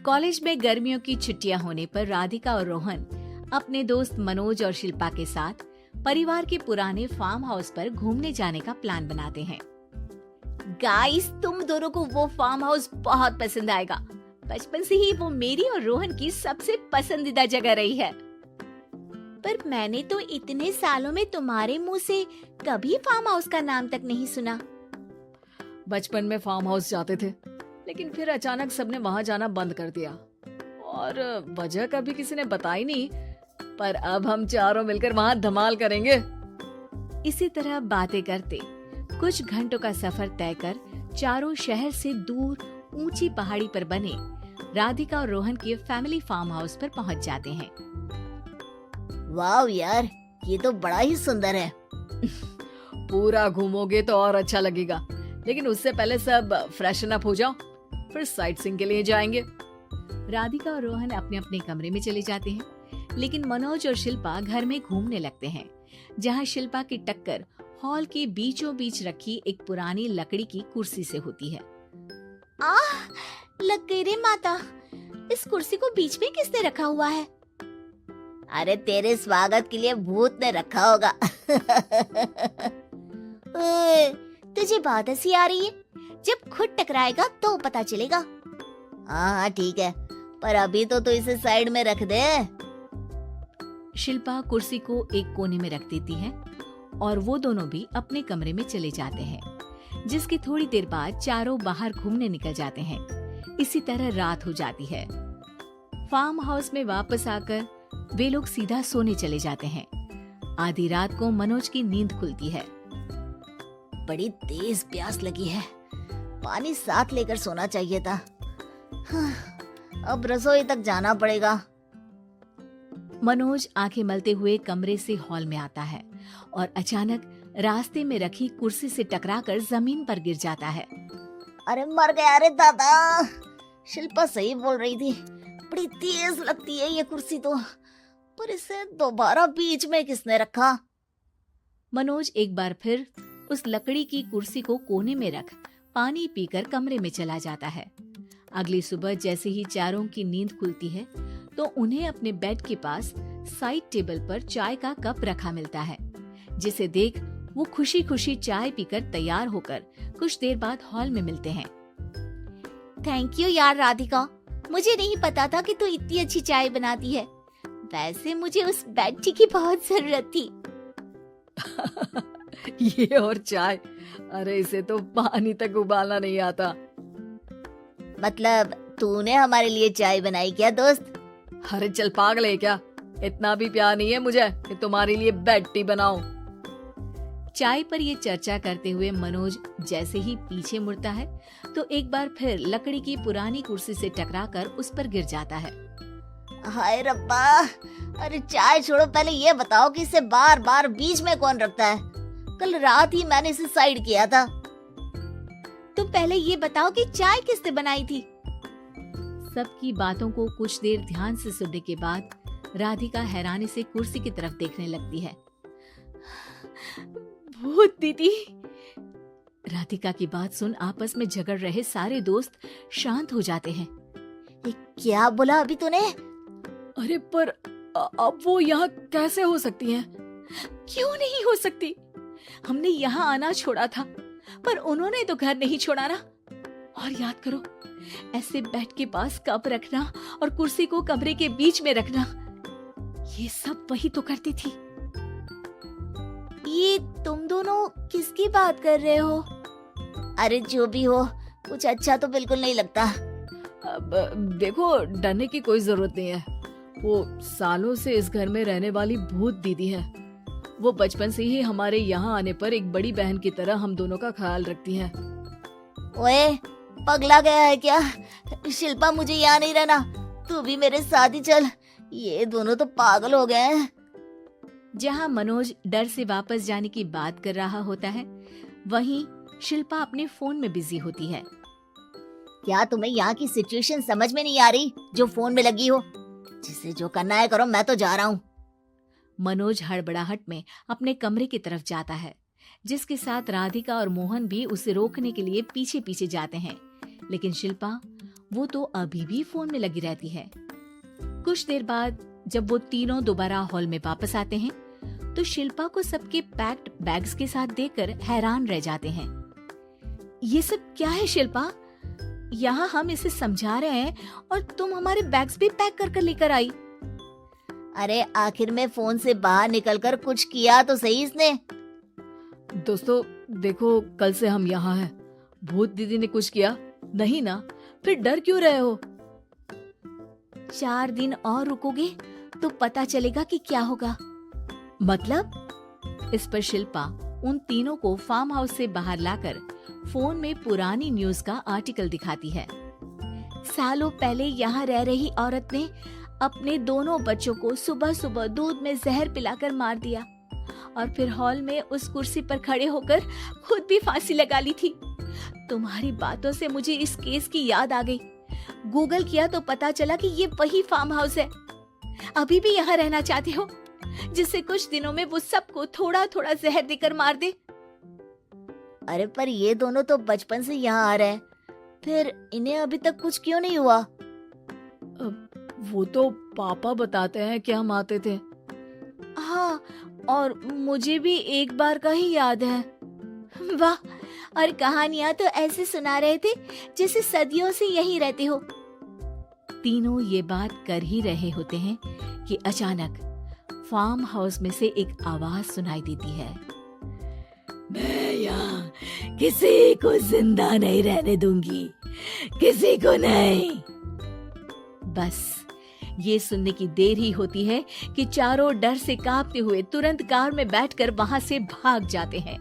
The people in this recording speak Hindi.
कॉलेज में गर्मियों की छुट्टियां होने पर राधिका और रोहन अपने दोस्त मनोज और शिल्पा के साथ परिवार के पुराने फार्म हाउस पर घूमने जाने का प्लान बनाते हैं। गाइस, तुम दोनों को वो फार्म हाउस बहुत पसंद आएगा। बचपन से ही वो मेरी और रोहन की सबसे पसंदीदा जगह रही है। पर मैंने तो इतने सालों में तुम्हारे मुंह से कभी फार्म हाउस का नाम तक नहीं सुना। बचपन में फार्म हाउस जाते थे, लेकिन फिर अचानक सबने वहां जाना बंद कर दिया और वजह कभी किसी ने बताई नहीं। पर अब हम चारों मिलकर वहां धमाल करेंगे। इसी तरह बातें करते कुछ घंटों का सफर तय कर चारों शहर से दूर ऊंची पहाड़ी पर बने राधिका और रोहन के फैमिली फार्म हाउस पर पहुंच जाते हैं। वाह यार, ये तो बड़ा ही सुंदर है। पूरा घूमोगे तो और अच्छा लगेगा, लेकिन उससे पहले सब फ्रेशन अप हो जाओ, फिर साइट सीइंग के लिए जाएंगे। राधिका और रोहन अपने अपने कमरे में चले जाते हैं, लेकिन मनोज और शिल्पा घर में घूमने लगते हैं, जहां शिल्पा की टक्कर हॉल के बीचों बीच रखी एक पुरानी लकड़ी की कुर्सी से होती है। आह, लग गई रे माता, इस कुर्सी को बीच में किसने रखा हुआ है? अरे तेरे स्वागत के लिए भूत ने रखा होगा। ओए, तुझे बहुत हंसी आ रही है। जब खुद टकराएगा तो पता चलेगा। हाँ ठीक है, पर अभी तो तू इसे साइड में रख दे। शिल्पा कुर्सी को एक कोने में रख देती है और वो दोनों भी अपने कमरे में चले जाते हैं, जिसकी थोड़ी देर बाद चारों बाहर घूमने निकल जाते हैं। इसी तरह रात हो जाती है। फार्म हाउस में वापस आकर वे लोग सीधा सोने चले जाते हैं। आधी रात को मनोज की नींद खुलती है। बड़ी तेज प्यास लगी है, पानी साथ लेकर सोना चाहिए था। हाँ, अब रसोई तक जाना पड़ेगा। मनोज आंखें मलते हुए कमरे से हॉल में आता है और अचानक रास्ते में रखी कुर्सी से टकराकर जमीन पर गिर जाता है। अरे मर गया रे दादा। शिल्पा सही बोल रही थी, बड़ी तेज लगती है ये कुर्सी तो, पर इसे दोबारा बीच में किसने रखा? मनोज एक बार फिर उस लकड़ी की कुर्सी को कोने में रख पानी पीकर कमरे में चला जाता है। अगली सुबह जैसे ही चारों की नींद खुलती है तो उन्हें अपने बेड के पास साइड टेबल पर चाय का कप रखा मिलता है, जिसे देख वो खुशी खुशी चाय पीकर तैयार होकर कुछ देर बाद हॉल में मिलते हैं। थैंक यू यार राधिका, मुझे नहीं पता था कि तू इतनी अच्छी चाय बनाती है। वैसे मुझे उस बेड टी की बहुत जरूरत थी। ये और चाय, अरे इसे तो पानी तक उबालना नहीं आता। मतलब तूने हमारे लिए चाय बनाई क्या दोस्त? अरे चल पागल है क्या, इतना भी प्यार नहीं है मुझे कि तुम्हारे लिए बेड टी बनाऊं। चाय पर ये चर्चा करते हुए मनोज जैसे ही पीछे मुड़ता है तो एक बार फिर लकड़ी की पुरानी कुर्सी से टकराकर उस पर गिर जाता है। हाय रब्बा, अरे चाय छोड़ो, पहले ये बताओ कि इसे बार बार बीच में कौन रखता है? कल रात ही मैंने इसे साइड किया था। तो पहले ये बताओ कि चाय किसने बनाई थी? सबकी बातों को कुछ देर ध्यान से सुनने के बाद राधिका हैरानी से कुर्सी की तरफ देखने लगती है। भूत दीदी। राधिका की बात सुन आपस में झगड़ रहे सारे दोस्त शांत हो जाते हैं। ये क्या बोला अभी तूने? अरे पर अब वो यहाँ कैसे हो सकती हैं? क्यों नहीं हो सकती? हमने यहाँ आना छोड़ा था, पर उन्होंने तो घर नहीं छोड़ा ना। और याद करो, ऐसे बेड के पास कप रखना और कुर्सी को कमरे के बीच में रखना, ये सब वही तो करती थी। ये तुम दोनों किसकी बात कर रहे हो? अरे जो भी हो, कुछ अच्छा तो बिल्कुल नहीं लगता। अब देखो, डरने की कोई जरूरत नहीं है। वो सालों से इस घर में रहने वाली भूत दीदी है। वो बचपन से ही हमारे यहाँ आने पर एक बड़ी बहन की तरह हम दोनों का ख्याल रखती हैं। ओए, पगला गया है क्या? शिल्पा, मुझे यहाँ नहीं रहना, तू भी मेरे साथ ही चल। ये दोनों तो पागल हो गए हैं। जहाँ मनोज डर से वापस जाने की बात कर रहा होता है, वहीं शिल्पा अपने फोन में बिजी होती है। क्या तुम्हें यहाँ की सिचुएशन समझ में नहीं आ रही जो फोन में लगी हो? जिसे जो करना है करो, मैं तो जा रहा हूँ। मनोज हड़बड़ाहट में अपने कमरे की तरफ जाता है, जिसके साथ राधिका और मोहन भी उसे रोकने के लिए पीछे पीछे जाते हैं, लेकिन शिल्पा वो तो अभी भी फोन में लगी रहती है। कुछ देर बाद जब वो तीनों दोबारा हॉल में वापस आते हैं तो शिल्पा को सबके पैक्ड बैग्स के साथ देखकर हैरान रह जाते हैं। ये सब क्या है शिल्पा? यहाँ हम इसे समझा रहे हैं और तुम हमारे बैग्स भी पैक कर कर लेकर आई। अरे आखिर में फोन से बाहर निकलकर कुछ किया तो सही इसने। दोस्तों देखो, कल से हम यहाँ हैं। भूत दीदी ने कुछ किया नहीं ना? फिर डर क्यों रहे हो? 4 दिन और रुकोगे तो पता चलेगा कि क्या होगा। मतलब? इस पर शिल्पा उन तीनों को फार्म हाउस से बाहर लाकर फोन में पुरानी न्यूज का आर्टिकल दिखाती है। सालों पहले यहाँ रह रही औरत ने अपने दोनों बच्चों को सुबह सुबह दूध में जहर पिलाकर मार दिया और फिर हॉल में उस कुर्सी पर खड़े होकर खुद भी फांसी लगा ली थी। तुम्हारी बातों से मुझे इस केस की याद आ गई। गूगल किया तो पता चला कि ये वही फार्म हाउस है। अभी भी यहाँ रहना चाहते हो, जिससे कुछ दिनों में वो सबको थोड़ा थोड़ा जहर देकर मार दे? अरे पर ये दोनों तो बचपन से यहाँ आ रहे हैं, फिर इन्हें अभी तक कुछ क्यों नहीं हुआ? वो तो पापा बताते हैं कि हम आते थे। हाँ, और मुझे भी एक बार का ही याद है। वाह, और कहानियां तो ऐसे सुना रहे थे जैसे सदियों से यहीं रहते हो। तीनों ये बात कर ही रहे होते हैं कि अचानक फार्म हाउस में से एक आवाज सुनाई देती है। मैं यहाँ किसी को जिंदा नहीं रहने दूंगी, किसी को नहीं। बस ये सुनने की देर ही होती है कि चारों डर से कांपते हुए तुरंत कार में बैठकर वहां से भाग जाते हैं।